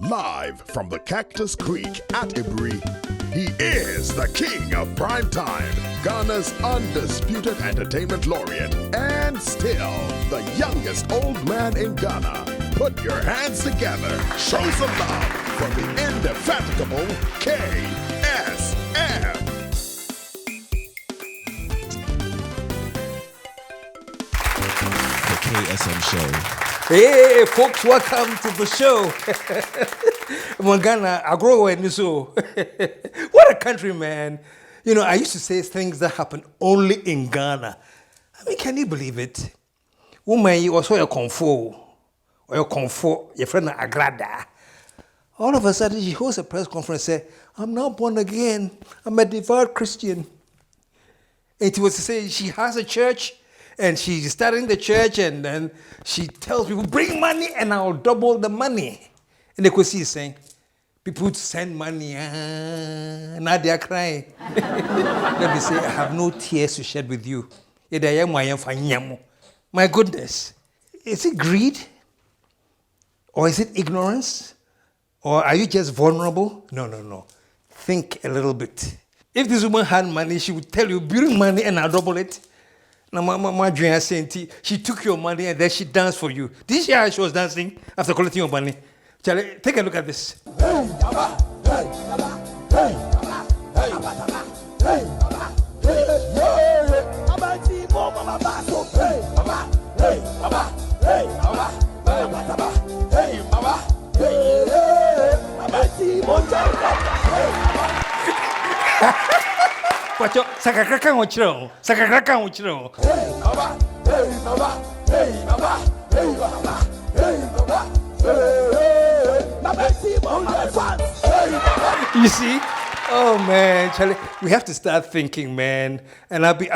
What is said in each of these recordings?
Live from the Cactus Creek at Ibri, he is the king of prime time, Ghana's undisputed entertainment laureate, and still the youngest old man in Ghana. Put your hands together, show some love for the indefatigable KSM. The KSM Show. Hey, folks, welcome to the show. Ghana, I grow in this show. What a country, man. You know, I used to say things that happen only in Ghana. I mean, can you believe it? Woman, you also your comfort, or your comfort, your friend Agrada. All of a sudden, she hosts a press conference and said, I'm now born again. I'm a devout Christian. And she was to say she has a church, and she's starting the church, and then she tells people, bring money and I'll double the money. And they could see saying, people would send money, now they are crying. Let me say, I have no tears to shed with you. My goodness, is it greed? Or is it ignorance? Or are you just vulnerable? No. Think a little bit. If this woman had money, she would tell you, bring money and I'll double it. Now, my dream saying, she took your money and then she danced for you. Did you see how she was dancing after collecting your money? Charlie, take a look at this. Pacho, sakakrakan ochiro. You see? Oh man, Charlie, we have to start thinking, man. And I'll be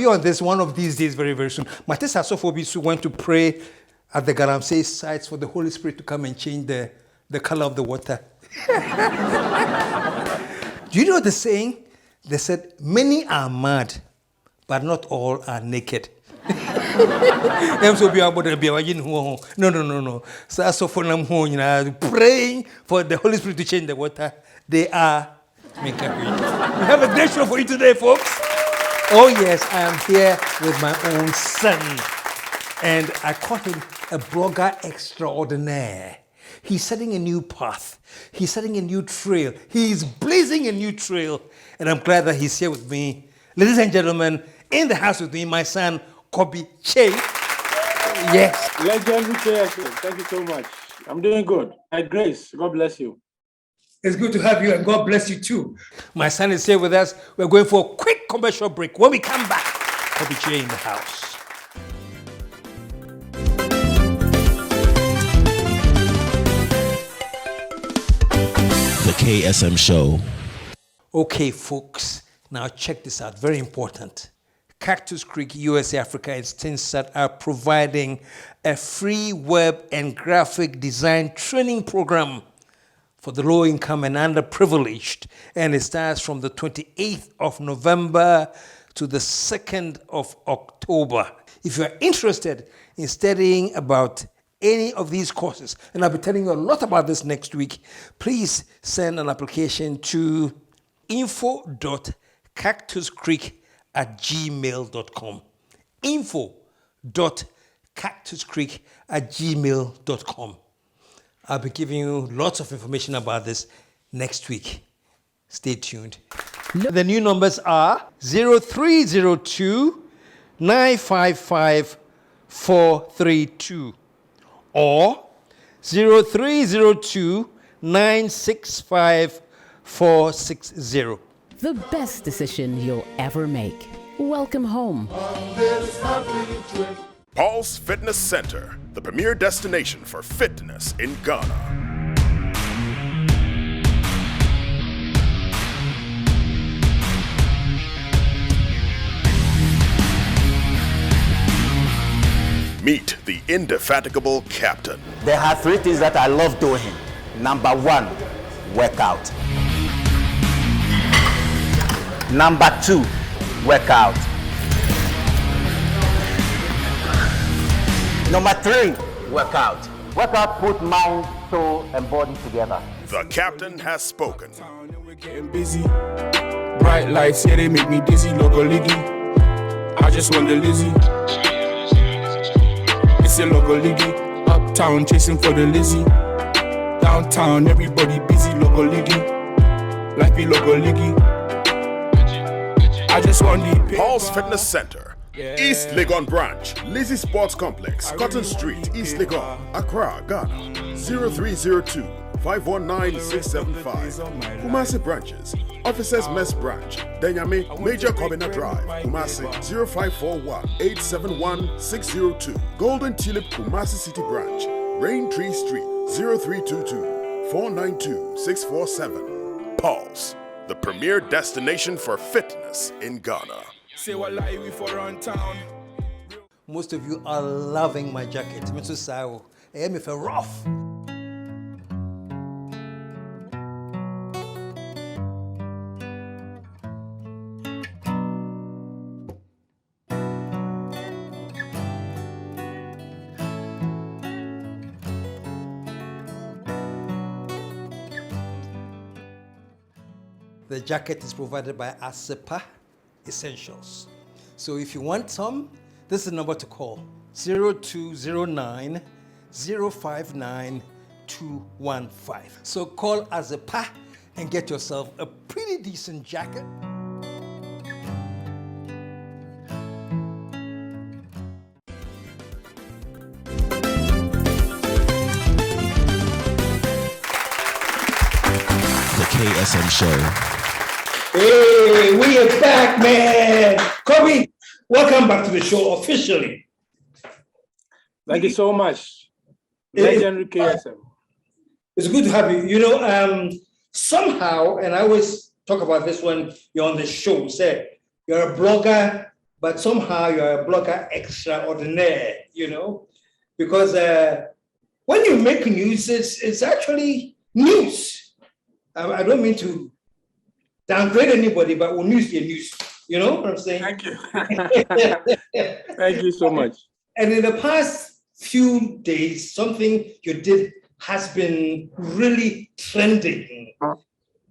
on this one of these days very, very soon. Matis Asophobisu went to pray at the Galamsey sites for the Holy Spirit to come and change the color of the water. Do you know the saying? They said, many are mad, but not all are naked. No. So for them, praying for the Holy Spirit to change the water, they are naked. We have a great show for you today, folks. Oh yes, I am here with my own son. And I call him a blogger extraordinaire. He's setting a new path. He's setting a new trail. He's blazing a new trail. And I'm glad that he's here with me. Ladies and gentlemen, in the house with me, my son, Kobby Kyei. Yes. Legendary KSM. Thank you so much. I'm doing good. By grace. God bless you. It's good to have you, and God bless you too. My son is here with us. We're going for a quick commercial break. When we come back, Kobby Kyei in the house. The KSM Show. Okay, folks, now check this out. Very important. Cactus Creek, USA, Africa, and Stinsat are providing a free web and graphic design training program for the low income and underprivileged. And it starts from the 28th of November to the 2nd of October. If you are interested in studying about any of these courses, and I'll be telling you a lot about this next week, please send an application to info.cactuscreek@gmail.com. info.cactuscreek@gmail.com. I'll be giving you lots of information about this next week. Stay tuned. The new numbers are 0302 955 432 or 0302 965 460. The best decision you'll ever make. Welcome home. Pulse Fitness Center, the premier destination for fitness in Ghana. Meet the indefatigable captain. There are 3 things that I love doing. Number 1, workout. Number 2, workout. Number 3, workout. Workout put mind soul, and body together. The captain has spoken. We're getting busy. Bright lights, yeah, they make me dizzy. Logo liggy. I just want the Lizzie. It's a logo liggy. Uptown, chasing for the Lizzie. Downtown, everybody busy. Logo liggy. Life be logo liggy. I just want the Paul's Fitness Center, East Legon Branch, Lizzie Sports Complex, Cotton Street, East Legon, Accra, Ghana, 0302 519 675. Kumasi branches, Officers Mess Branch, Denyame, Major Kobina Drive, Kumasi, 0541 871 602. Golden Tulip, Kumasi City Branch, Rain Tree Street, 0322 492 647. Paul's, the premier destination for fitness in Ghana. say what lie we for run town. Most of you are loving my jacket. Mr. Sao, I am if rough. The jacket is provided by KSM Essentials. So if you want some, this is the number to call, 0209 059 215. So call KSM and get yourself a pretty decent jacket. The KSM Show. Hey, we are back, man. Kobby, welcome back to the show officially. Thank you so much. Legendary KSM. It's good to have you. You know, somehow, and I always talk about this when you're on the show, say you're a blogger, but somehow you're a blogger extraordinaire, you know, because when you make news, it's actually news. I don't mean to downgrade anybody, but we'll news your news. You know what I'm saying? Thank you. Thank you so much. And in the past few days, something you did has been really trending.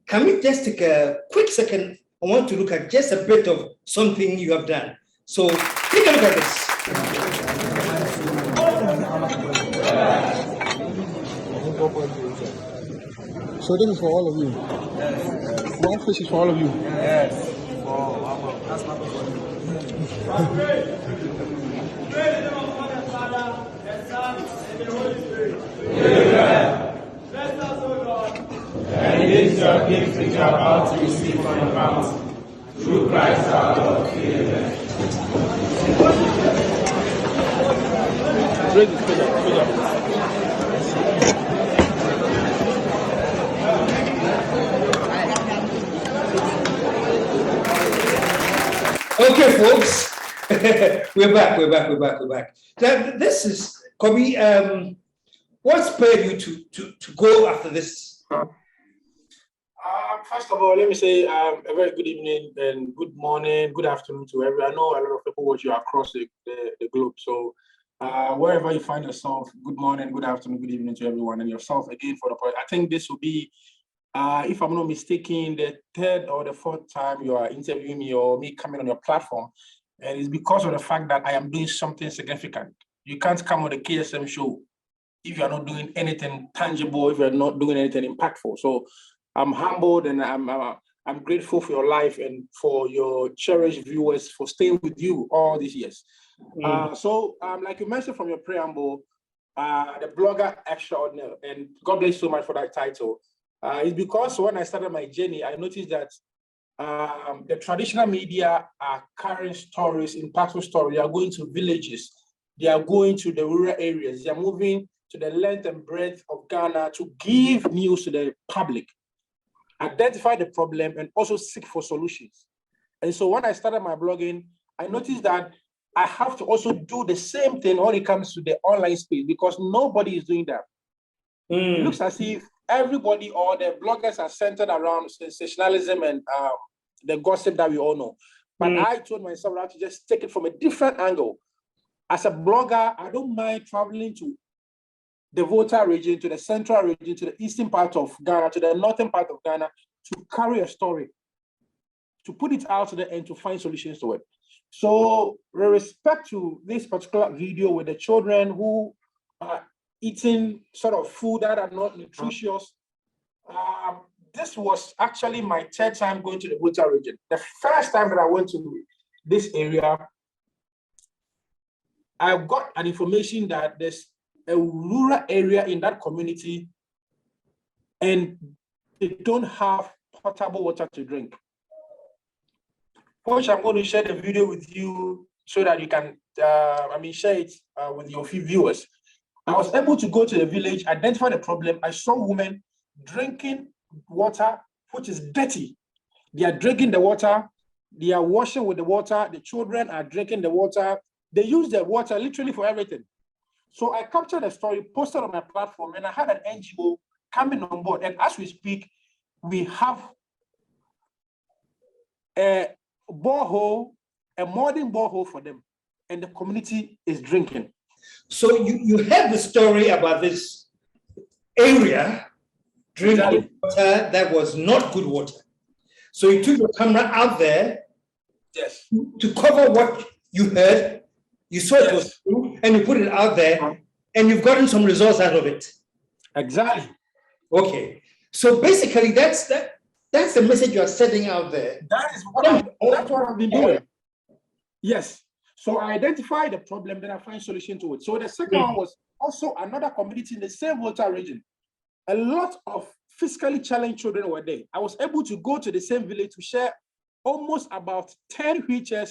Can we just take a quick second? I want to look at just a bit of something you have done. So take a look at this. So this is for all of you. One fish is for all of you. Yes. Oh, that's my And it is your gift which you are about to receive from the fountain. Through Christ our Lord. Amen. Okay, folks, we're back. Now, this is, Kobby, what spurred you to go after this? First of all, let me say a very good evening and good morning, good afternoon to everyone. I know a lot of people watch you across the globe. So wherever you find yourself, good morning, good afternoon, good evening to everyone, and yourself again for the point. I think this will be, if I'm not mistaken, the third or the fourth time you are interviewing me or me coming on your platform. And it's because of the fact that I am doing something significant. You can't come on the KSM show if you're not doing anything tangible, if you're not doing anything impactful. So I'm humbled and I'm grateful for your life and for your cherished viewers for staying with you all these years. So like you mentioned from your preamble, the blogger extraordinaire, and God bless you so much for that title. It's because when I started my journey, I noticed that the traditional media are carrying stories, impactful stories. They are going to villages. They are going to the rural areas. They are moving to the length and breadth of Ghana to give news to the public, identify the problem, and also seek for solutions. And so when I started my blogging, I noticed that I have to also do the same thing when it comes to the online space because nobody is doing that. It looks as if everybody or the bloggers are centered around sensationalism and the gossip that we all know. But I told myself I have to just take it from a different angle. As a blogger, I don't mind traveling to the Volta region, to the central region, to the eastern part of Ghana, to the northern part of Ghana, to carry a story, to put it out there and to find solutions to it. So with respect to this particular video with the children who are eating sort of food that are not nutritious, this was actually my third time going to the Volta region. The first time that I went to this area, I got an information that there's a rural area in that community and they don't have potable water to drink. Which I'm going to share the video with you so that you can, share it with your few viewers. I was able to go to the village, identify the problem. I saw women drinking water, which is dirty. They are drinking the water. They are washing with the water. The children are drinking the water. They use the water literally for everything. So I captured the story, posted on my platform, and I had an NGO coming on board. And as we speak, we have a borehole, a modern borehole for them, and the community is drinking. So you heard the story about this area drinking water that was not good water. So you took your camera out there, yes, to cover what you heard. You saw it was true, and you put it out there, and you've gotten some results out of it. Exactly. Okay. So basically, that's the message you are sending out there. That's what I've been doing. Yes. So I identify the problem, then I find solution to it. So the second one was also another community in the same Volta region. A lot of physically challenged children were there. I was able to go to the same village to share almost about 10 wheelchairs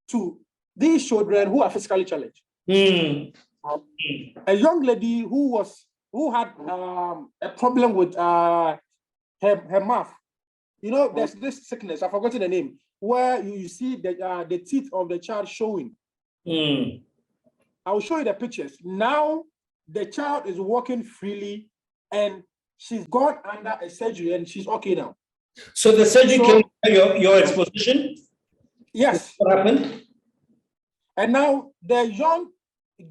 to these children who are physically challenged. A young lady who had a problem with her mouth. You know, there's this sickness, I've forgotten the name, where you see the teeth of the child showing. I will show you the pictures. Now the child is walking freely and she's gone under a surgery and she's okay now. So the surgery came your exposition? Yes. What happened? And now the young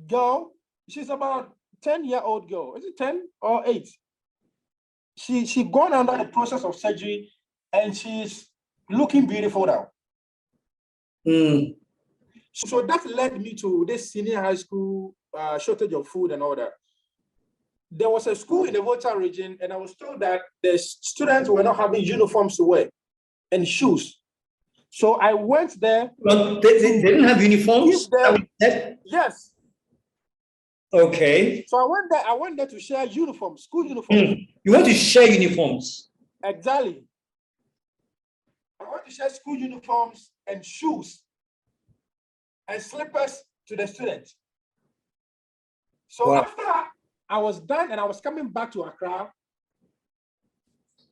girl, she's about 10-year-old girl. Is it 10 or 8? She gone under the process of surgery and she's looking beautiful now. So that led me to this senior high school shortage of food and all that. There was a school in the Volta region and I was told that the students were not having uniforms to wear and shoes. So I went there. Well, they didn't have uniforms? Yes. Okay. So I went there to share uniforms, school uniforms. You want to share uniforms? Exactly. I want to share school uniforms and shoes and slippers to the students. So after I was done and I was coming back to Accra,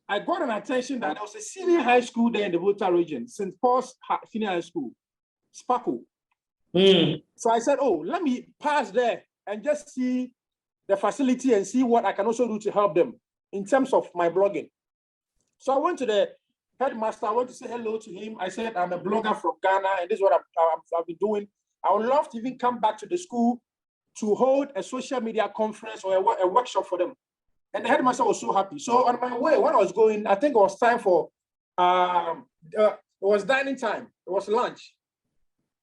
I got an attention that there was a senior high school there in the Volta region, St. Paul's Senior High School, Sparkle. So I said, oh, let me pass there and just see the facility and see what I can also do to help them in terms of my blogging. So I went to the headmaster. I went to say hello to him. I said, I'm a blogger from Ghana and this is what I've been doing. I would love to even come back to the school to hold a social media conference or a workshop for them. And the headmaster was so happy. So on my way, when I was going, I think it was time for, it was dining time. It was lunch.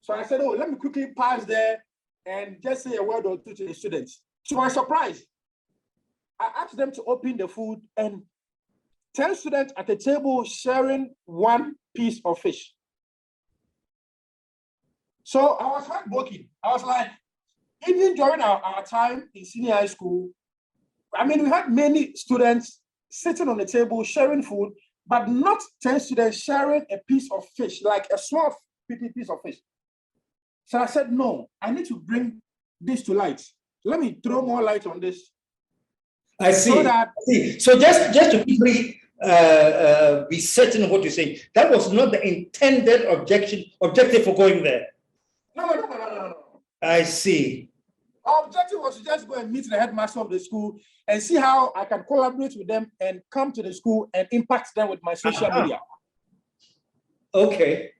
So I said, oh, let me quickly pass there and just say a word or two to the students. To my surprise, I asked them to open the food and 10 students at the table sharing one piece of fish. So I was heartbroken. I was like, even during our time in senior high school, I mean, we had many students sitting on the table sharing food, but not 10 students sharing a piece of fish, like a small piece of fish. So I said, no, I need to bring this to light. Let me throw more light on this. I see. So just to quickly be certain of what you're saying, that was not the intended objective for going there. No. I see. Our objective was to just go and meet the headmaster of the school and see how I can collaborate with them and come to the school and impact them with my social media. Okay.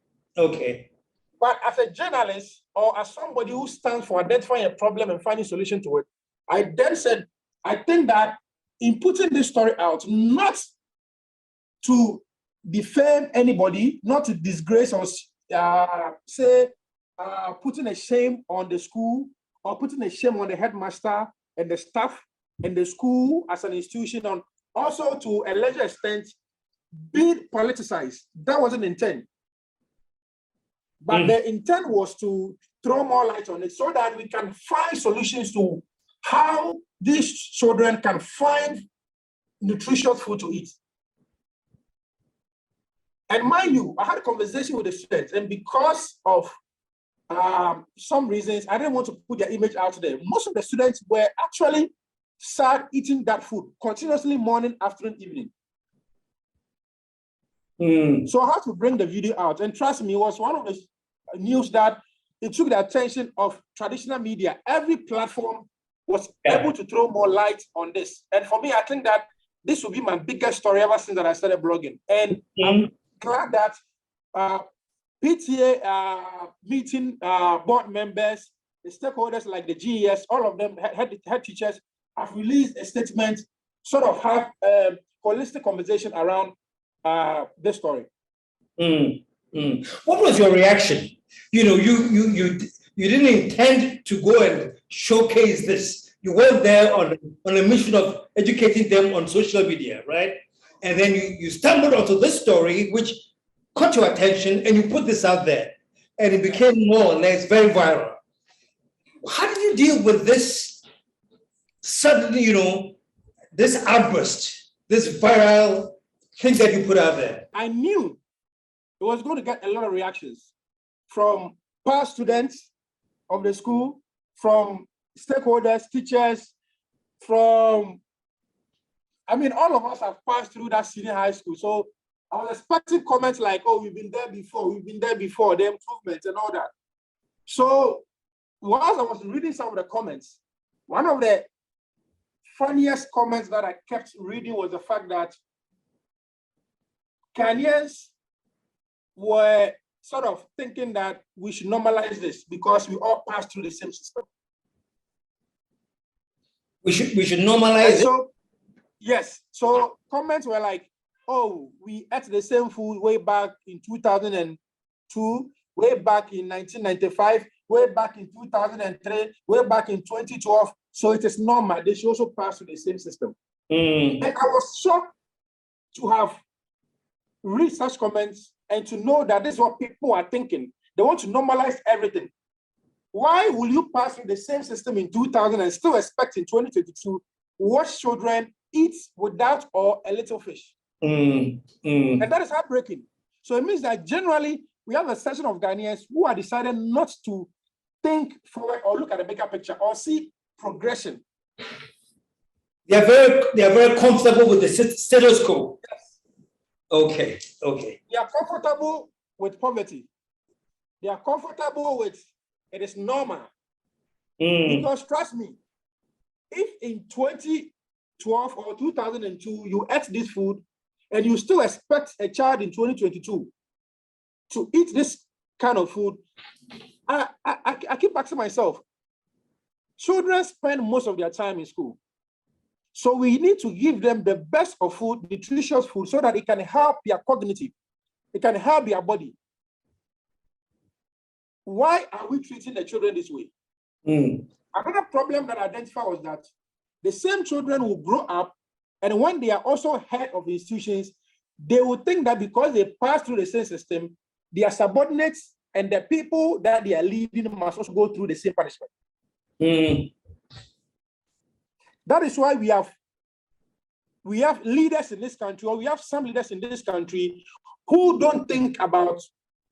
But as a journalist or as somebody who stands for identifying a problem and finding a solution to it, I then said, I think that in putting this story out, not to defame anybody, not to disgrace or putting a shame on the school or putting a shame on the headmaster and the staff and the school as an institution, and also to a larger extent, be politicized. That wasn't the intent. But the intent was to throw more light on it so that we can find solutions to how these children can find nutritious food to eat. And mind you, I had a conversation with the students, and because of some reasons, I didn't want to put their image out there. Most of the students were actually start eating that food continuously, morning, afternoon, evening. So I had to bring the video out, and trust me, it was one of the news that it took the attention of traditional media. Every platform was able to throw more light on this. And for me, I think that this will be my biggest story ever since that I started blogging. And I'm glad that PTA meeting board members, the stakeholders like the GES, all of them, head teachers, have released a statement, sort of have a holistic conversation around this story. What was your reaction? You know, you didn't intend to go and showcase this. You went there on a mission of educating them on social media, right? And then you stumbled onto this story, which caught your attention, and you put this out there, and it became more or less very viral. How did you deal with this suddenly, you know, this outburst, this viral thing that you put out there? I knew it was going to get a lot of reactions from past students of the school, from stakeholders, teachers, from, I mean, all of us have passed through that senior high school. So I was expecting comments like, oh, we've been there before, the improvements and all that. So whilst I was reading some of the comments, one of the funniest comments that I kept reading was the fact that Ghanaians were sort of thinking that we should normalize this because we all pass through the same system. We should normalize it? Yes. So comments were like, oh, we ate the same food way back in 2002, way back in 1995, way back in 2003, way back in 2012. So it is normal. They should also pass through the same system. And I was shocked to have read such comments and to know that this is what people are thinking. They want to normalize everything. Why will you pass through the same system in 2000 and still expect in 2022 watch children eat without or a little fish? And that is heartbreaking. So it means that generally we have a section of Ghanaians who are decided not to think forward or look at the bigger picture or see progression. They are very comfortable with the status quo. Yes. Okay. They are comfortable with poverty. They are comfortable with it is normal. Because trust me, if in 2012 or 2002 you ate this food and you still expect a child in 2022 to eat this kind of food, I keep asking myself, children spend most of their time in school. So we need to give them the best of food, nutritious food, so that it can help their cognitive, it can help their body. Why are we treating the children this way? Another problem that I identified was that the same children will grow up, and when they are also head of institutions, they will think that because they pass through the same system, their subordinates and the people that they are leading must also go through the same punishment. That is why we have leaders in this country, or we have some leaders in this country who don't think about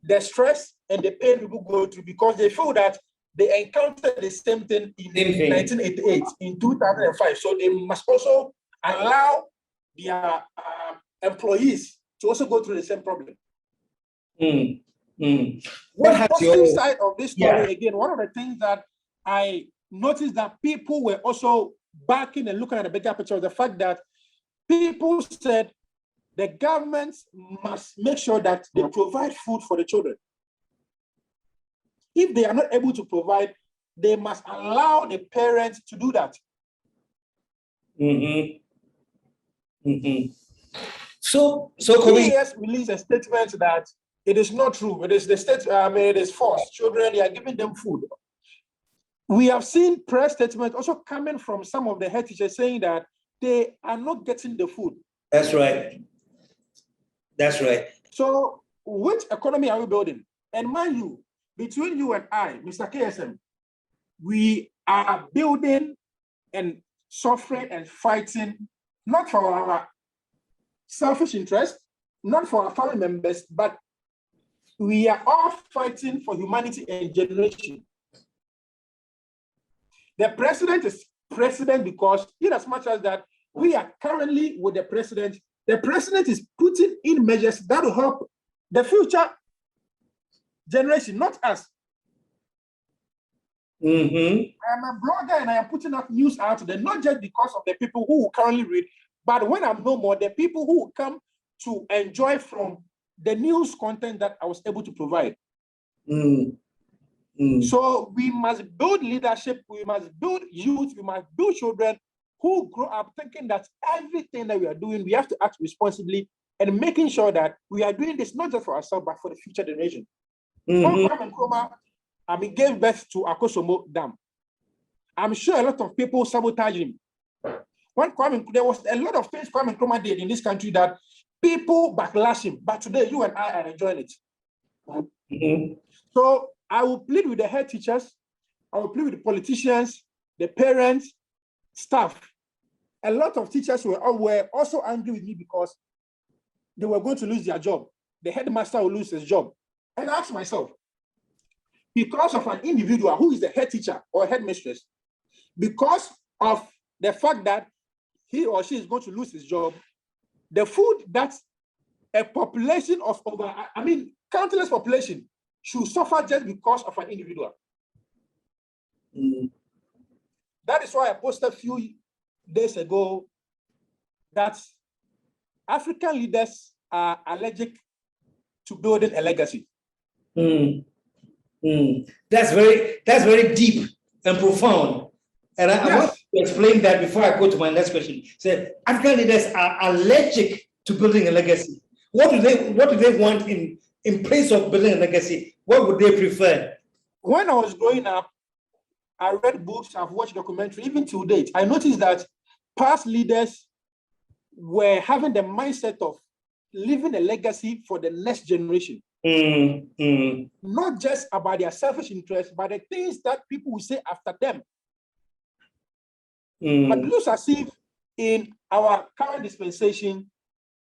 the stress and the pain people go through because they feel that they encountered the same thing in 1988, in 2005. So they must also allow their employees to also go through the same problem. What has your side of this story again? One of the things that I noticed that people were also backing and looking at the bigger picture was the fact that people said the government must make sure that they provide food for the children. If they are not able to provide, they must allow the parents to do that. So Kobby, KS released a statement that it is not true. It is the state. It is false. Children, they are giving them food. We have seen press statements also coming from some of the head teachers saying that they are not getting the food. That's right. That's right. So, which economy are we building? And mind you, between you and I, Mr. KSM, we are building and suffering and fighting not for our selfish interest, not for our family members, but we are all fighting for humanity and generation. The president is president because, in as much as that we are currently with the president is putting in measures that will help the future generation, not us. I am a blogger and I am putting up news out there, not just because of the people who currently read, but when I'm no more, the people who come to enjoy from the news content that I was able to provide. So we must build leadership, we must build youth, we must build children who grow up thinking that everything that we are doing, we have to act responsibly and making sure that we are doing this not just for ourselves, but for the future generation. When Kwame Nkrumah, gave birth to Akosomo Dam, I'm sure a lot of people sabotage him. There was a lot of things Kwame Nkrumah did in this country that people backlash him, but today you and I are enjoying it. So I will plead with the head teachers, I will plead with the politicians, the parents, staff. A lot of teachers were also angry with me because they were going to lose their job. The headmaster will lose his job. And I asked myself, because of an individual who is the head teacher or headmistress, because of the fact that he or she is going to lose his job, the food that a population of countless population should suffer just because of an individual. That is why I posted a few days ago that African leaders are allergic to building a legacy. That's very deep and profound. And I want to explain that before I go to my next question. So African leaders are allergic to building a legacy. What do they want in place of building a legacy? What would they prefer? When I was growing up, I read books, I've watched documentaries, even to date. I noticed that past leaders were having the mindset of leaving a legacy for the next generation. Not just about their selfish interests, but the things that people will say after them. But it looks as if in our current dispensation,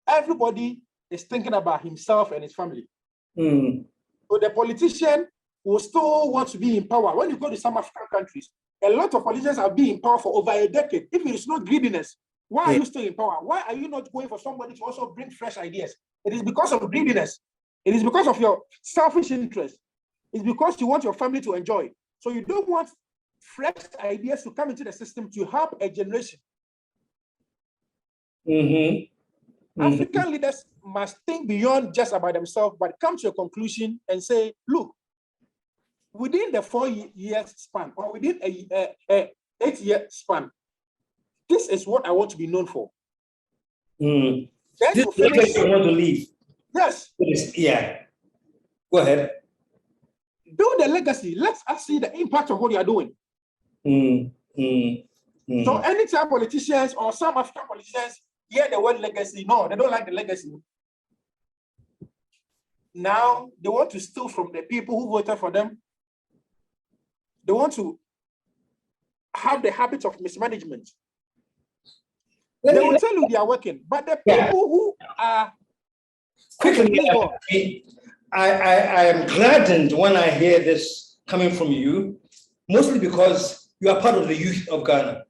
everybody is thinking about himself and his family. So the politician will still want to be in power. When you go to some African countries, a lot of politicians have been in power for over a decade. If it is not greediness, why are you still in power? Why are you not going for somebody to also bring fresh ideas? It is because of greediness. It is because of your selfish interest. It's because you want your family to enjoy. So you don't want fresh ideas to come into the system to help a generation. African leaders must think beyond just about themselves, but come to a conclusion and say, look, within the 4-year span or within a 8-year span, this is what I want to be known for. Then this is the place I want to leave. Yes. Yeah. Go ahead. Build a legacy. Let us see the impact of what you are doing. So anytime politicians or some African politicians hear the word legacy, no, they don't like the legacy. Now they want to steal from the people who voted for them. They want to have the habit of mismanagement. They will tell you they are working, but the people who are quickly, I am gladdened when I hear this coming from you, mostly because you are part of the youth of Ghana.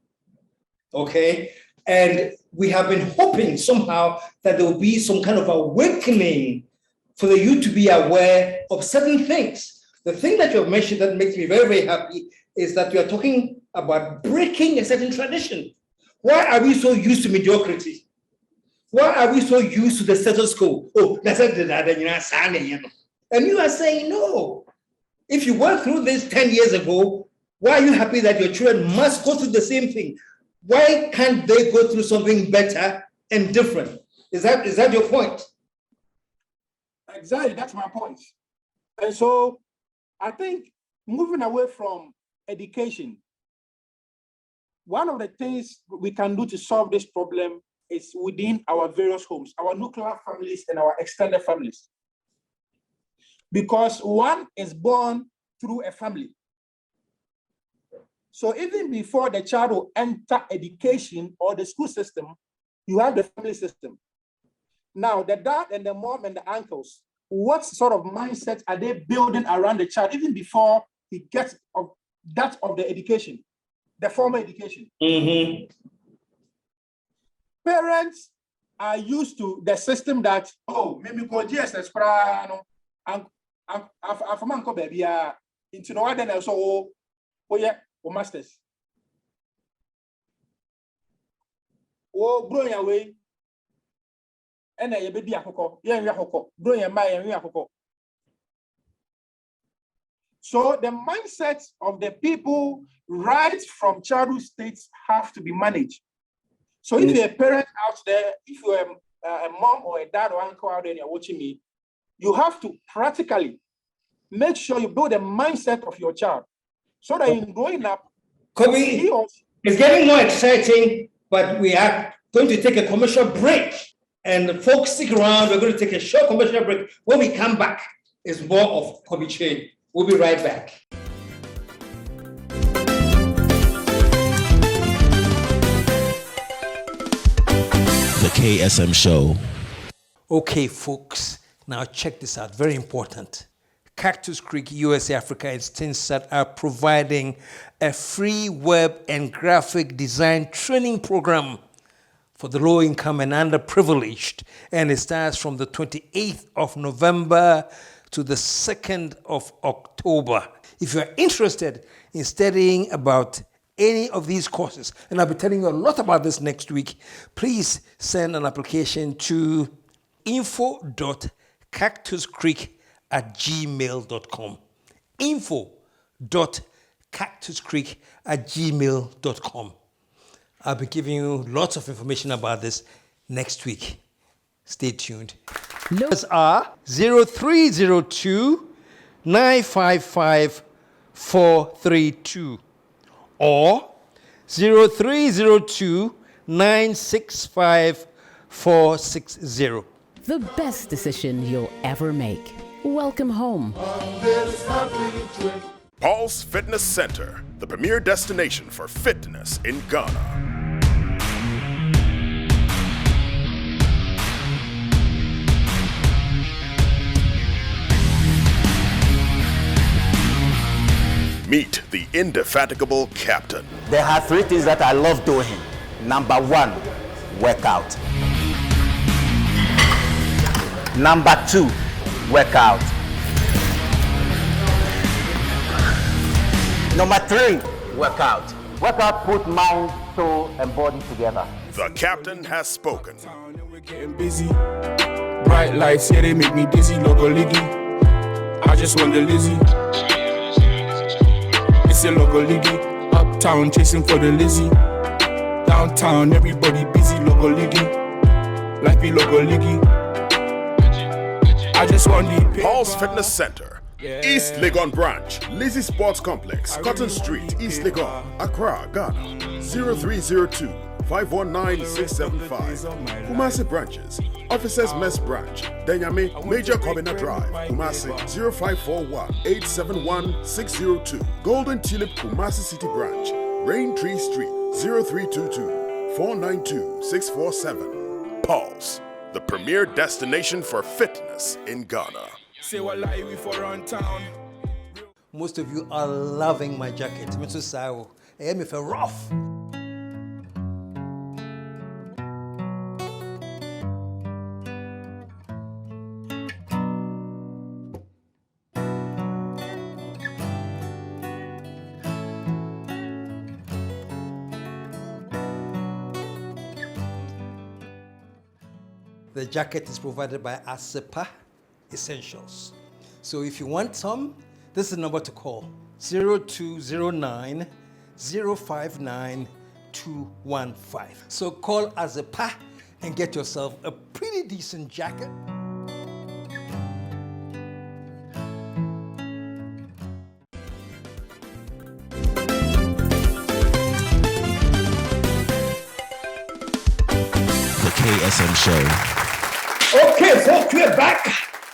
Okay, and we have been hoping somehow that there will be some kind of awakening for the youth to be aware of certain things. The thing that you have mentioned that makes me very, very happy is that you are talking about breaking a certain tradition. Why are we so used to mediocrity? Why are we so used to the status quo? Oh, that's it. And you are saying, no. If you went through this 10 years ago, why are you happy that your children must go through the same thing? Why can't they go through something better and different? Is that your point? Exactly, that's my point. And so I think moving away from education, one of the things we can do to solve this problem is within our various homes, our nuclear families and our extended families. Because one is born through a family. So even before the child will enter education or the school system, you have the family system. Now, the dad and the mom and the uncles, what sort of mindset are they building around the child even before he gets of the education, the formal education? Mm-hmm. Parents are used to the system that, oh, maybe go GSS, I'm from Uncle Baby, into no other, so, oh, yeah, or masters. Oh, growing away. And a baby akoko, growing a my. So the mindset of the people right from childhood states have to be managed. So if you're a parent out there, if you're a mom or a dad or uncle out there and you're watching me, you have to practically make sure you build the mindset of your child so that in growing up, Kobby, it's getting more exciting, but we are going to take a commercial break. And folks, stick around. We're going to take a short commercial break. When we come back, it's more of Kobby Kyei. We'll be right back. The KSM Show. Okay, folks, now check this out. Very important. Cactus Creek, USA, Africa, and Stinsat are providing a free web and graphic design training program for the low-income and underprivileged, and it starts from the 28th of November to the 2nd of October. If you're interested in studying about any of these courses, and I'll be telling you a lot about this next week, please send an application to info.cactuscreek@gmail.com. info.cactuscreek@gmail.com. I'll be giving you lots of information about this next week. Stay tuned. Numbers are 0302 955 432 or 0302 965 460. The best decision you'll ever make. Welcome home. Paul's Fitness Center, the premier destination for fitness in Ghana. Meet the indefatigable captain. There are three things that I love doing. Number one, workout. Number two, workout. Number three, workout. Workout put mind, soul, and body together. The captain has spoken. We're getting busy. Bright lights, yeah, they make me dizzy. Logo liggy. I just want the Lizzie. It's a logo liggy. Uptown, chasing for the Lizzie. Downtown, everybody busy. Logo liggy. Life be logo liggy. I just want the Paul's Fitness Center, East Legon Branch, Lizzie Sports Complex, Cotton Street, East Legon, Accra, Ghana, 0302 519 675. Kumasi branches, Officers Mess Branch, Denyame, Major Kobina Drive, Kumasi, 0541 871 602. Golden Tulip, Kumasi City Branch, Raintree Street, 0322 492 647. Paul's, the premier destination for fitness in Ghana. Say what lie we for around town. Most of you are loving my jacket. Mr. Sao, I am if rough. The jacket is provided by Asepa Essentials. So if you want some, this is the number to call: 0209 059 5215. So call Azepa and get yourself a pretty decent jacket. The KSM Show. Okay, folks, we're back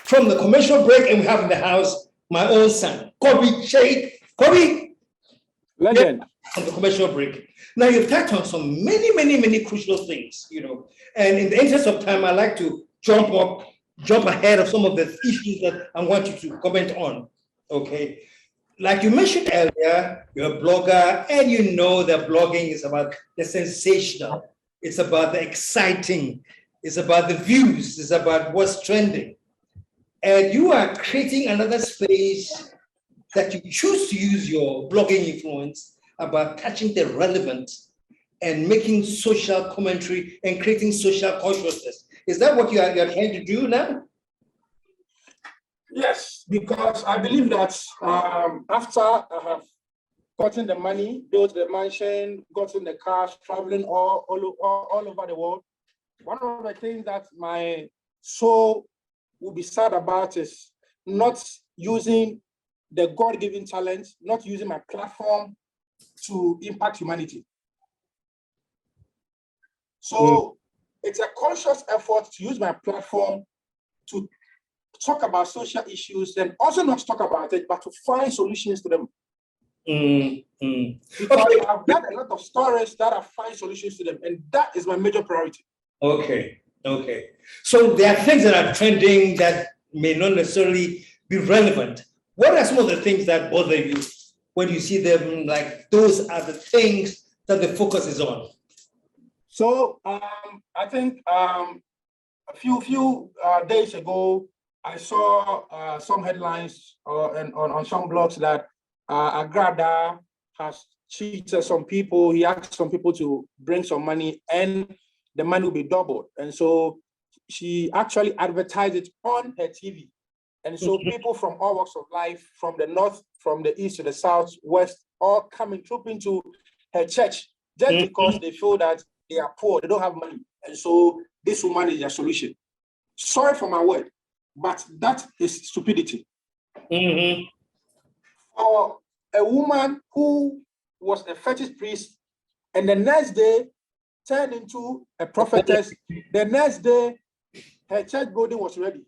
from the commercial break, and we have in the house my own son, Kobby Kyei. Kobby, Legend. From the commercial break. Now, you've touched on some many crucial things, and in the interest of time, I like to jump ahead of some of the issues that I want you to comment on. Okay. Like you mentioned earlier, you're a blogger, and you know that blogging is about the sensational. It's about the exciting. It's about the views. It's about what's trending. And you are creating another space that you choose to use your blogging influence about touching the relevant and making social commentary and creating social consciousness. Is that what you're trying to do now? Yes, because I believe that after I have gotten the money, built the mansion, gotten the cars, traveling all over the world, one of the things that my soul will be sad about is not using the God-given talent, not using my platform to impact humanity. So it's a conscious effort to use my platform to talk about social issues and also not talk about it, but to find solutions to them. Because I've done a lot of stories that I find solutions to them, and that is my major priority. Okay. So there are things that are trending that may not necessarily be relevant. What are some of the things that bother you when you see them, like those are the things that the focus is on? So I think a few days ago, I saw some headlines on some blogs that Agrada has cheated some people. He asked some people to bring some money and the money will be doubled. And so she actually advertised it on her TV. And so people from all walks of life, from the north, from the east to the south, west, all coming, trooping to her church just because they feel that they are poor, they don't have money. And so this woman is their solution. Sorry for my word, but that is stupidity. For a woman who was a fetish priest and the next day turned into a prophetess, the next day her church building was ready.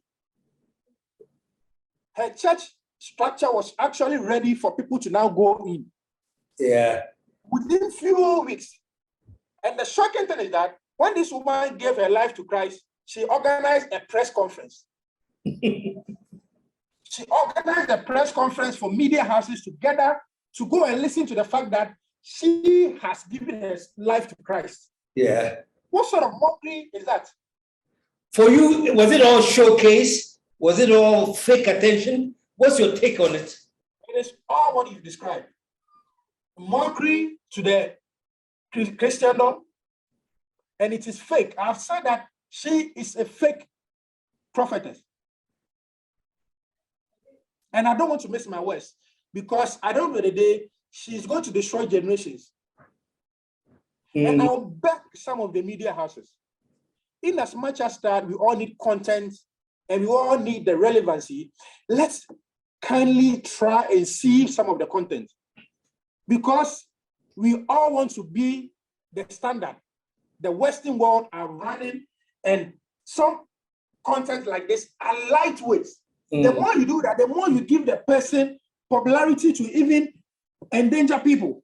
Her church structure was actually ready for people to now go in. Yeah. Within few weeks. And the shocking thing is that when this woman gave her life to Christ, she organized a press conference. She organized a press conference for media houses together to go and listen to the fact that she has given her life to Christ. Yeah. What sort of mockery is that? For you, was it all showcase? Was it all fake attention? What's your take on it? It is all what you described. Mockery to the Christendom, and it is fake. I've said that she is a fake prophetess. And I don't want to miss my words because at the end of the day, she's going to destroy generations. And I'll beg some of the media houses, in as much as that we all need content and we all need the relevancy, let's kindly try and see some of the content because we all want to be the standard. The Western world are running and some content like this are lightweight. The more you do that, the more you give the person popularity to even endanger people.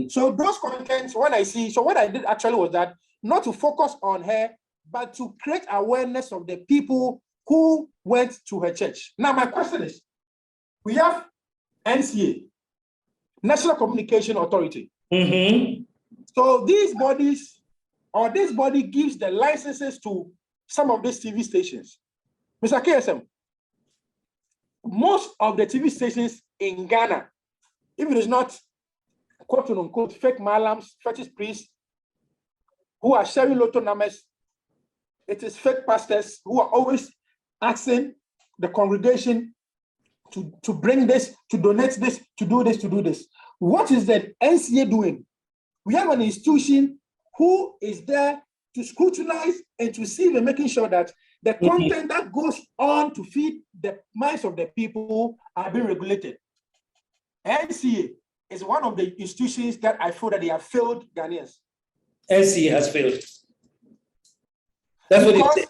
So those contents, when I see, so what I did actually was that not to focus on her, but to create awareness of the people who went to her church. Now, my question is, we have NCA, National Communication Authority. So these bodies, or this body gives the licenses to some of these TV stations. Mr. KSM, most of the TV stations in Ghana, if it is not quote unquote fake malams, fetish priests who are sharing lotto numbers, it is fake pastors who are always asking the congregation to bring this, to donate this, to do this, to do this. What is the NCA doing We have an institution who is there to scrutinize and to see and making sure that the content that goes on to feed the minds of the people are being regulated. NCA is one of the institutions that I feel that they have failed Ghanaians. NCA has failed. That's what it is.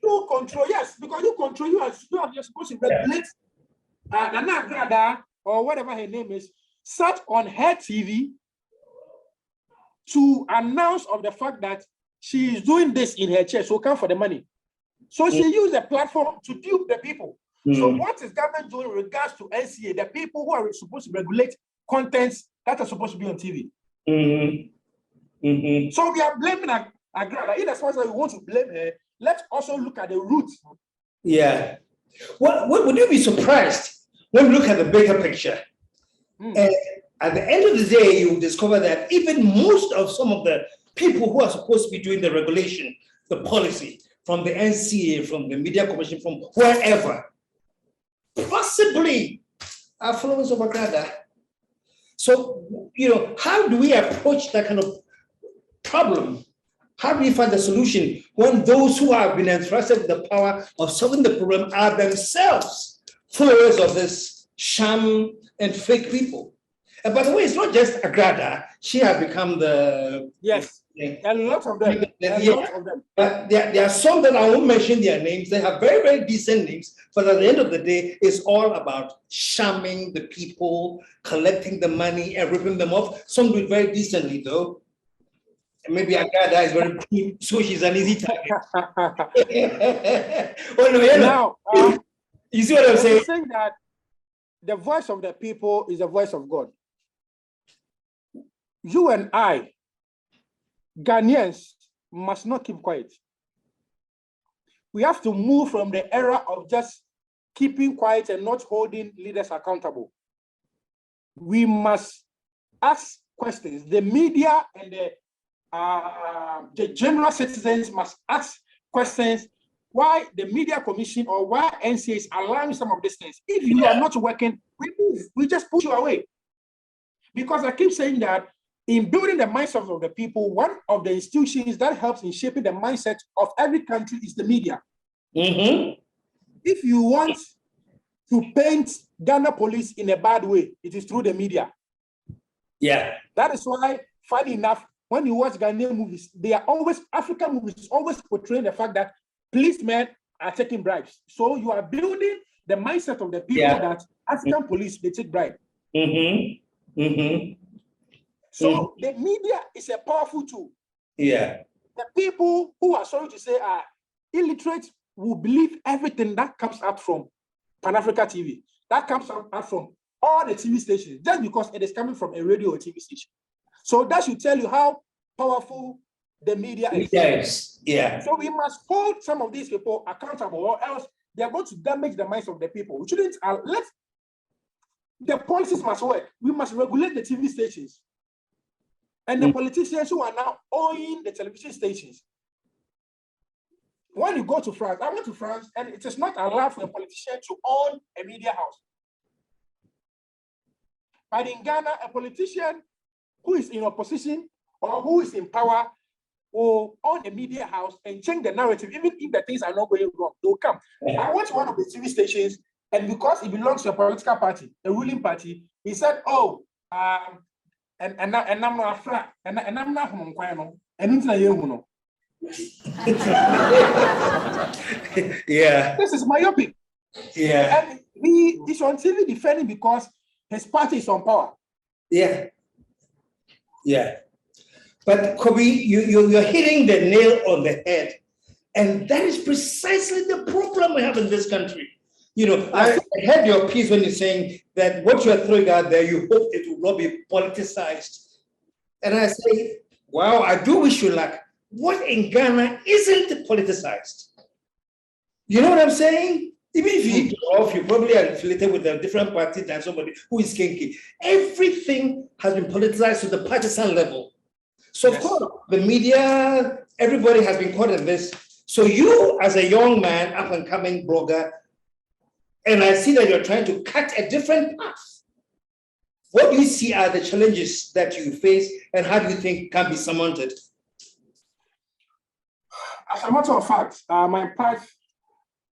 You control, yes, because you control, you're supposed to regulate Nana Grada or whatever her name is, sat on her TV to announce of the fact that she is doing this in her church, so come for the money. So she used the platform to dupe the people. So what is government doing in regards to NCA, the people who are supposed to regulate contents that are supposed to be on TV? So we are blaming Agrada. In as far as we want to blame her, let's also look at the roots. Yeah. What would you be surprised when we look at the bigger picture? And at the end of the day, you discover that even most of some of the people who are supposed to be doing the regulation, the policy, from the NCA, from the Media Commission, from wherever, possibly are followers of Agrada. So, how do we approach that kind of problem? How do we find a solution when those who have been entrusted with the power of solving the problem are themselves followers of this sham and fake people? And by the way, it's not just Agrada. She has become the... Yes, there are lots of them. But there are some that I won't mention their names. They have very, very decent names. But at the end of the day, it's all about shamming the people, collecting the money and ripping them off. Some do it very decently, though. Maybe Agrada is very cute, so she's an easy target. Now, you see what I'm saying? Saying that the voice of the people is the voice of God. You and I, Ghanaians, must not keep quiet. We have to move from the era of just keeping quiet and not holding leaders accountable. We must ask questions. The media and the general citizens must ask questions why the Media Commission or why NCA is allowing some of these things. If you are not working, we move. We just push you away. Because I keep saying that in building the mindset of the people, one of the institutions that helps in shaping the mindset of every country is the media. If you want to paint Ghana police in a bad way, it is through the media. Yeah. That is why, funny enough, when you watch Ghanaian movies, they are always, African movies, always portraying the fact that policemen are taking bribes. So you are building the mindset of the people that African police, they take bribes. So the media is a powerful tool. Yeah. The people who are sorry to say are illiterate will believe everything that comes out from Pan-Africa TV, that comes out from all the TV stations, just because it is coming from a radio or TV station. So that should tell you how powerful the media is. Yes. Yeah. So we must hold some of these people accountable, or else they are going to damage the minds of the people. We shouldn't let the policies must work. We must regulate the TV stations. And the politicians who are now owning the television stations. When you go to France, I went to France, and it is not allowed for a politician to own a media house. But in Ghana, a politician who is in opposition or who is in power will own a media house and change the narrative, even if the things are not going wrong. They'll come. I went to one of the TV stations, and because it belongs to a political party, a ruling party, he said, "Oh, and I'm not flat, and I'm not from Kwano, and into the yeah. This is myopic. Yeah. And he is on TV defending because his party is on power. Yeah. Yeah. But Kobby, you're hitting the nail on the head. And that is precisely the problem we have in this country. I heard your piece when you're saying that what you're throwing out there, you hope it will not be politicized. And I say, wow, I do wish you luck. What in Ghana isn't politicized? You know what I'm saying? Even if you eat off, you probably are affiliated with a different party than somebody who is kinky. Everything has been politicized to the partisan level. So of course, the media, everybody has been caught in this. So you, as a young man, up and coming blogger, and I see that you're trying to cut a different path. What do you see are the challenges that you face, and how do you think can be surmounted? As a matter of fact, my path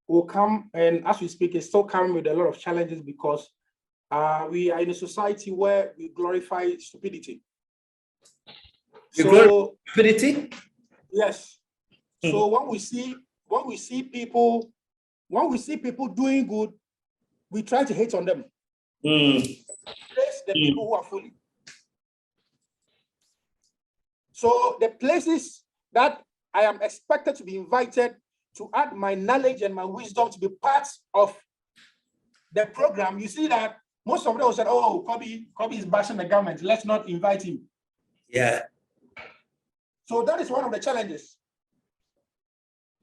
will come, and as we speak, it's still coming with a lot of challenges because we are in a society where we glorify stupidity. Stupidity? Yes. So when we see people doing good, we try to hate on them. Praise the people who are foolish. So the places that I am expected to be invited to add my knowledge and my wisdom to be part of the program, you see that most of them said, "Oh, Kobby is bashing the government. Let's not invite him." Yeah. So that is one of the challenges.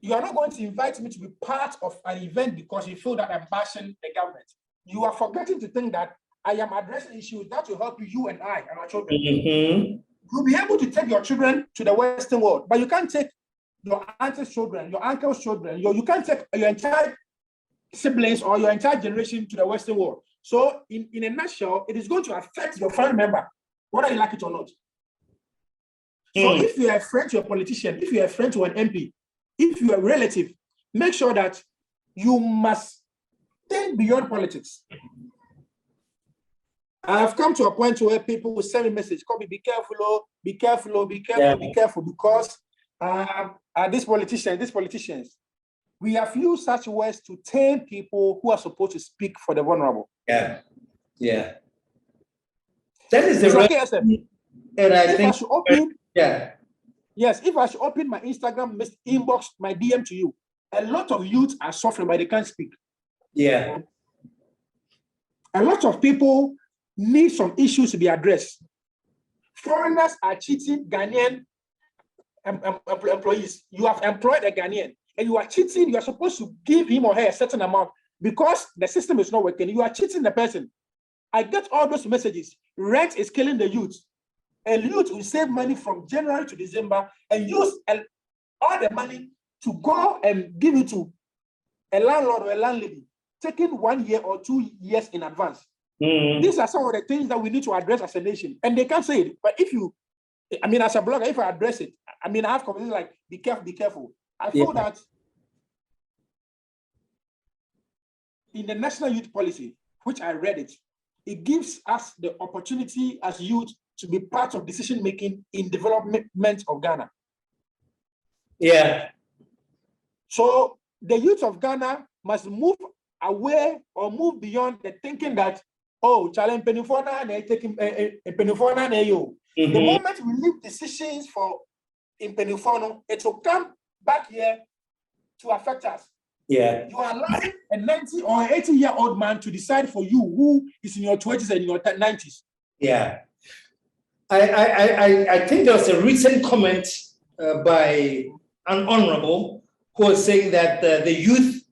You are not going to invite me to be part of an event because you feel that I'm bashing the government. You are forgetting to think that I am addressing issues that will help you and I and our children. You'll be able to take your children to the Western world, but you can't take your auntie's children, your uncle's children. You can't take your entire siblings or your entire generation to the Western world. So in a nutshell, it is going to affect your family member, whether you like it or not. So if you are a friend to a politician, if you are a friend to an MP, if you are a relative, make sure that you must think beyond politics. I have come to a point where people will send me a message, Kobby, be careful, oh, be careful, oh, be careful, be careful, because these politicians, we have used such words to tame people who are supposed to speak for the vulnerable. Yeah. That is the right. KSM. And I think I should open, yes, if I should open my Instagram inbox, my DM to you, a lot of youth are suffering, but they can't speak. Yeah. A lot of people need some issues to be addressed. Foreigners are cheating Ghanaian employees. You have employed a Ghanaian and you are cheating. You are supposed to give him or her a certain amount because the system is not working. You are cheating the person. I get all those messages. Rent is killing the youth. And youth will save money from January to December and use all the money to go and give it to a landlord or a landlady, taking 1 year or 2 years in advance. These are some of the things that we need to address as a nation. And they can't say it. But if you, as a blogger, if I address it, I have conversations like, be careful, be careful. I feel that in the National Youth Policy, which I read it, it gives us the opportunity as youth to be part of decision-making in development of Ghana. Yeah. So the youth of Ghana must move away or move beyond the thinking that, oh, challenge penifona and taking penifona and yo. The moment we leave decisions for in penifona, it will come back here to affect us. Yeah. You are allowing a 90 or 80-year-old man to decide for you who is in your 20s and your 90s. Yeah. I think there was a recent comment by an honorable who was saying that the youth,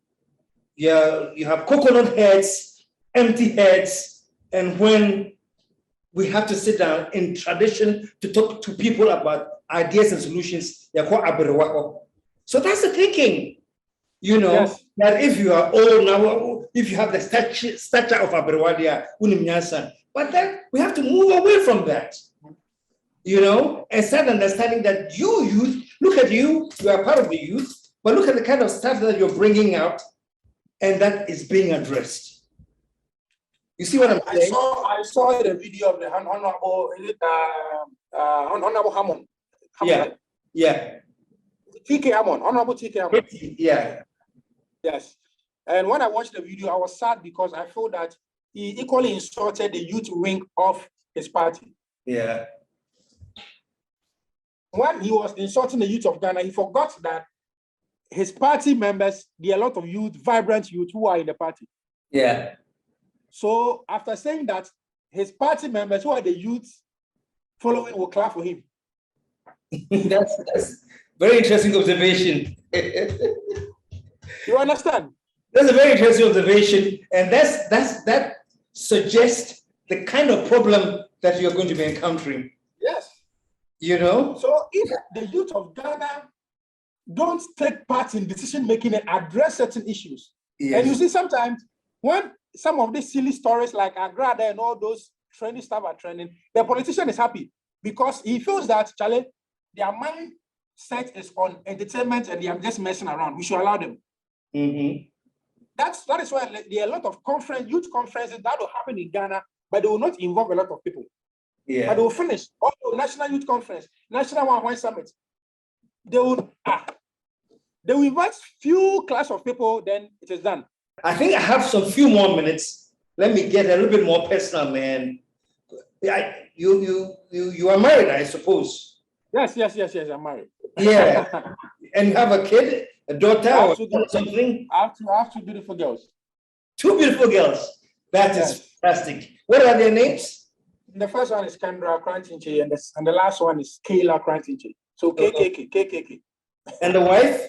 you have coconut heads, empty heads, and when we have to sit down in tradition to talk to people about ideas and solutions, so that's the thinking, yes. That if you are old now, if you have the stature of Aberwadia, but then we have to move away from that. And start understanding that you youth, look at you are part of the youth, but look at the kind of stuff that you're bringing out and that is being addressed. You see what I'm saying? I saw the video of the Honorable Hammond. Yeah. TK Hammond, Honorable TK Hammond. Yeah. Yes. And when I watched the video, I was sad because I feel that he equally insulted the youth wing of his party. Yeah. When he was insulting the youth of Ghana, he forgot that his party members, there are a lot of youth, vibrant youth who are in the party. Yeah. So after saying that, his party members who are the youth following will clap for him. That's very interesting observation. You understand? That's a very interesting observation, and that suggests the kind of problem that you're going to be encountering. Yes. So if the youth of Ghana don't take part in decision making and address certain issues, and you see sometimes when some of these silly stories like Agrada and all those training, staff are training. The politician is happy because he feels that, Charlie, their mindset is on entertainment and they are just messing around. We should allow them. That is why there are a lot of youth conferences that will happen in Ghana, but they will not involve a lot of people. Yeah. But they will finish. Also, National Youth Conference, National One Summit. They will invite few class of people, then it is done. I think I have some few more minutes. Let me get a little bit more personal, man. You are married, I suppose. Yes, I'm married. Yeah. And you have a kid, a daughter, or something? I have 2 beautiful girls. 2 beautiful girls. That is fantastic. What are their names? The first one is Kendra Krantinche, and the last one is Kayla Krantinche. So KKK. And the wife?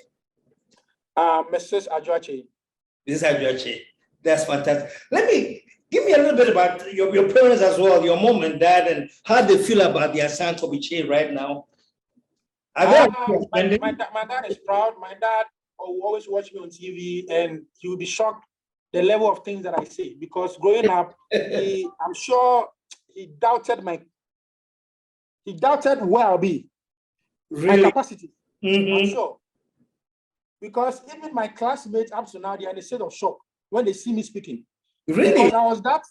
Mrs. Ajoache. Mrs. Ajoache. That's fantastic. Give me a little bit about your parents as well, your mom and dad, and how they feel about their son Kobby Kyei right now. My dad is proud. My dad will always watch me on TV, and he will be shocked the level of things that I say. Because growing up, I'm sure he doubted where I'll be, my capacity. I'm sure. Because even my classmates up to now, they are in a state of shock when they see me speaking. Really? Because I was that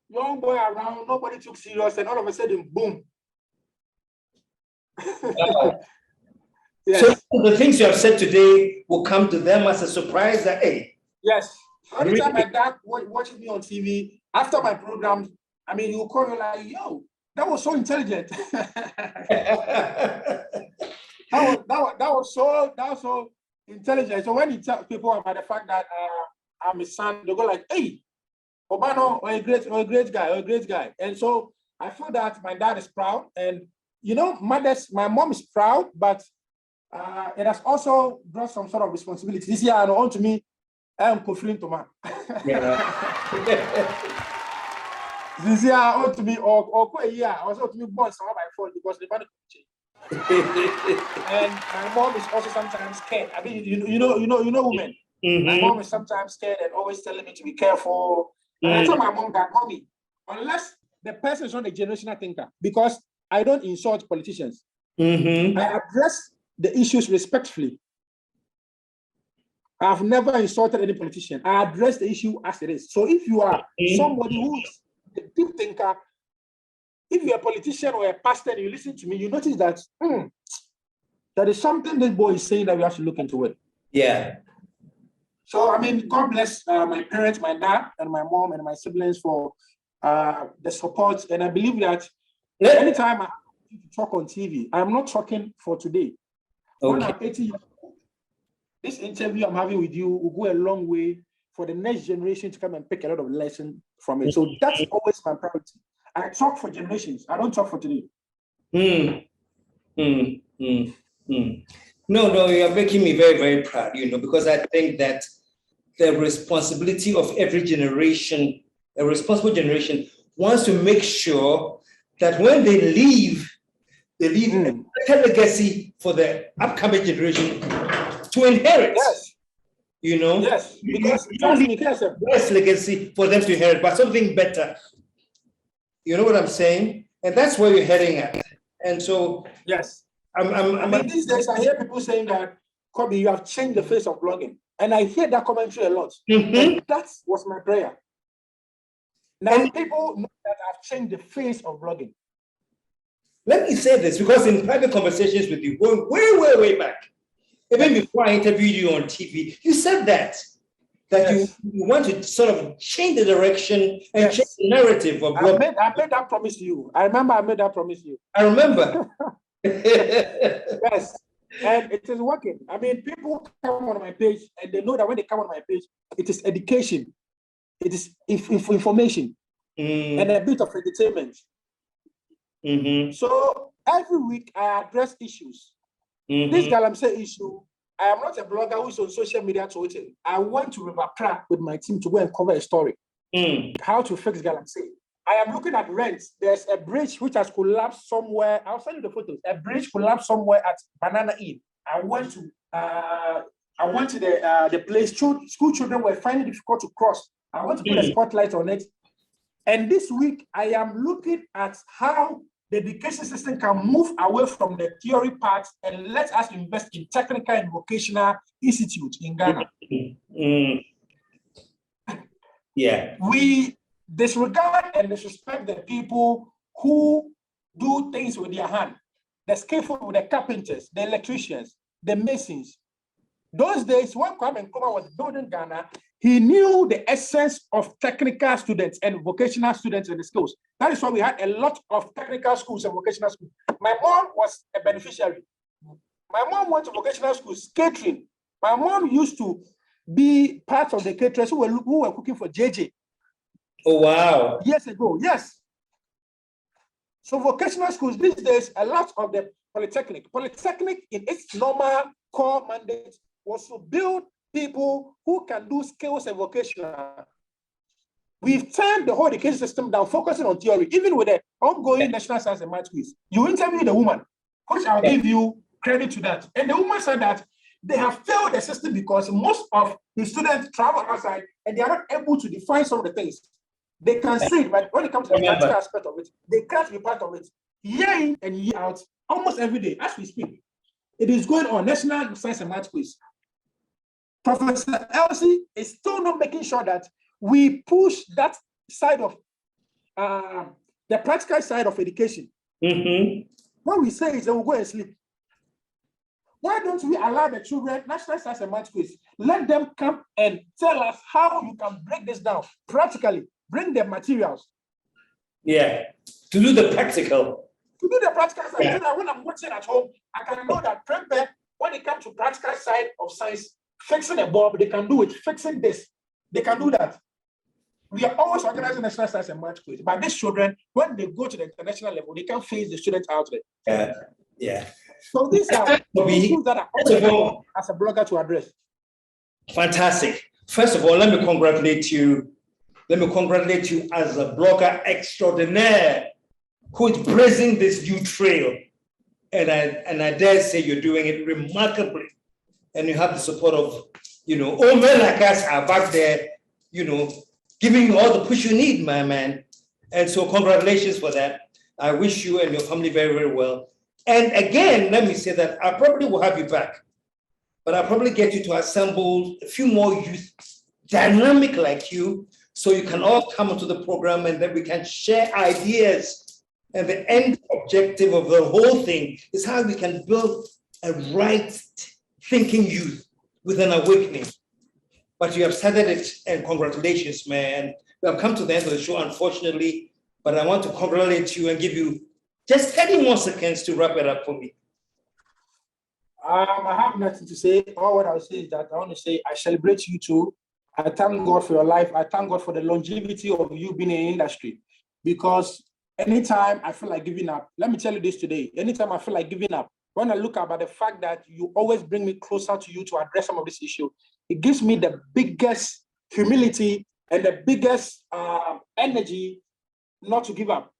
young boy around, nobody took serious, and all of a sudden, boom. Yes. So the things you have said today will come to them as a surprise that, hey. Yes. Every time my dad watches me on TV, after my programs, I mean, he will call me like, yo, that was so intelligent. that was so intelligent. So when he tells people about the fact that I'm his son, they go like, hey, Obano, or a great guy. And so I feel that my dad is proud, and my mom is proud, but it has also brought some sort of responsibility. This year, on to me, I am Kofrin Toma. This year, on to me, or a year, also to me, born somehow by fault because the money change. And my mom is also sometimes scared. I mean, you know, women. My mom is sometimes scared and always telling me to be careful. And I tell my mom that, mommy, unless the person is not a generational thinker, because I don't insult politicians. I address the issues respectfully. I've never insulted any politician. I address the issue as it is. So if you are somebody who is a deep thinker, if you're a politician or a pastor and you listen to me, you notice that there is something this boy is saying that we have to look into it. Yeah. So, I mean, God bless my parents, my dad, and my mom, and my siblings for the support. And I believe that anytime I have to talk on TV, I'm not talking for today. Okay. When I'm 80 years old, this interview I'm having with you will go a long way for the next generation to come and pick a lot of lessons from it. So that's always my priority. I talk for generations. I don't talk for today. No, you're making me very, very proud, because I think that the responsibility of every generation, a responsible generation, wants to make sure that when they leave a better legacy for the upcoming generation to inherit. Yes. Yes. Because you don't need a best legacy for them to inherit, but something better. You know what I'm saying? And that's where you're heading at. And so, yes. I mean, these days I hear people saying that, Kobby, you have changed the face of blogging. And I hear that commentary a lot. And that was my prayer. Now people know that I've changed the face of blogging. Let me say this, because in private conversations with you, going way, way back, even before I interviewed you on TV, you said that you want to sort of change the direction and change the narrative of blogging. I made that promise to you. I remember I made that promise to you. I remember. Yes. And it is working. I mean, people come on my page and they know that when they come on my page, it is education, it is information, and a bit of entertainment. So every week I address issues. This Galamsey issue, I am not a blogger who's on social media Twitter. I went to River Pra with my team to go and cover a story. How to fix Galamsey. I am looking at rents. There's a bridge which has collapsed somewhere. I'll send you the photos. A bridge collapsed somewhere at Banana Inn. I went to the place. School children were finding it difficult to cross. I want to put a spotlight on it. And this week, I am looking at how the education system can move away from the theory part and let us invest in technical and vocational institutes in Ghana. Yeah. We disregard and disrespect the people who do things with their hand. The skillful, the carpenters, the electricians, the masons. Those days, when Kwame Nkrumah was building Ghana, he knew the essence of technical students and vocational students in the schools. That is why we had a lot of technical schools and vocational schools. My mom was a beneficiary. My mom went to vocational schools, catering. My mom used to be part of the caterers who were cooking for JJ. Oh, wow. Years ago, yes. So vocational schools these days, a lot of the polytechnic in its normal core mandate was to build people who can do skills and vocational. We've turned the whole education system down, focusing on theory, even with the ongoing National Science and Math quiz. You interview the woman, which I'll give you credit to that. And the woman said that they have failed the system because most of the students travel outside and they are not able to define some of the things. They can say it, but when it comes to the practical aspect of it, they can't be part of it. Year in and year out, almost every day, as we speak. It is going on, National Science and Math quiz. Professor Elsie is still not making sure that we push that side of the practical side of education. What we say is that we'll go and sleep. Why don't we allow the children, National Science and Math quiz, let them come and tell us how you can break this down practically, bring the materials. Yeah, to do the practical. To do the practical side, so that when I'm watching at home, I can know that when it comes to practical side of science, fixing a bulb, they can do it. Fixing this, they can do that. We are always organizing National Science and Math quiz, but these children, when they go to the international level, they can't face the students out there. Yeah. So these are issues that are also as a blogger to address. Fantastic. First of all, let me congratulate you. Let me congratulate you as a blogger extraordinaire who is blazing this new trail. And I dare say you're doing it remarkably. And you have the support of, old men like us are back there, giving you all the push you need, my man. And so congratulations for that. I wish you and your family very, very well. And again, let me say that I probably will have you back, but I'll probably get you to assemble a few more youth dynamic like you, so you can all come onto the program and then we can share ideas. And the end objective of the whole thing is how we can build a right thinking youth with an awakening. But you have started it, and congratulations, man. We have come to the end of the show, unfortunately, but I want to congratulate you and give you just 30 more seconds to wrap it up for me. I have nothing to say. All what I'll say is that I want to say I celebrate you too. I thank God for your life. I thank God for the longevity of you being in the industry. Because anytime I feel like giving up, let me tell you this today, anytime I feel like giving up, when I look about the fact that you always bring me closer to you to address some of this issue, it gives me the biggest humility and the biggest energy not to give up.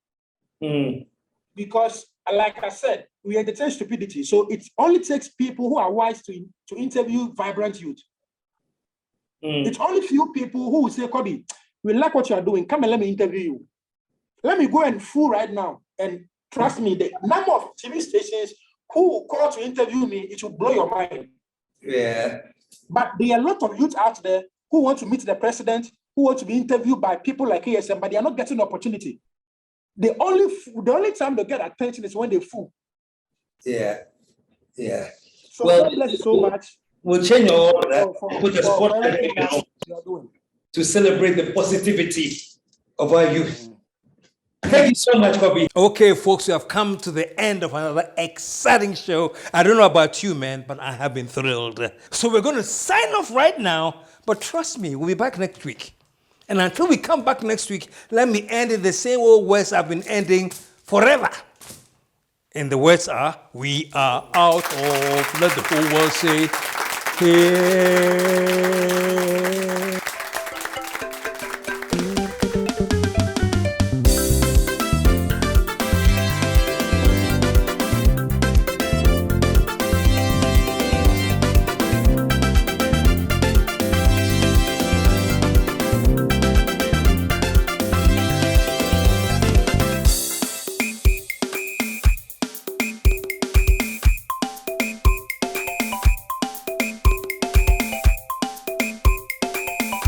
Because, like I said, we entertain stupidity. So it only takes people who are wise to interview vibrant youth. It's only few people who will say, Kobby, we like what you are doing. Come and let me interview you. Let me go and fool right now. And trust me, the number of TV stations who will call to interview me, it will blow your mind. Yeah. But there are a lot of youth out there who want to meet the president, who want to be interviewed by people like KSM, but they are not getting the opportunity. The only time they get attention is when they fool. Yeah. So God bless you so much. We'll change all of that. Put a spotlight to celebrate the positivity of our youth. Thank you so much, Kobby. Okay, folks, we have come to the end of another exciting show. I don't know about you, man, but I have been thrilled. So we're going to sign off right now, but trust me, we'll be back next week. And until we come back next week, let me end in the same old words I've been ending forever. And the words are, we are out of, let the whole world say, here.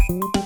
Bye.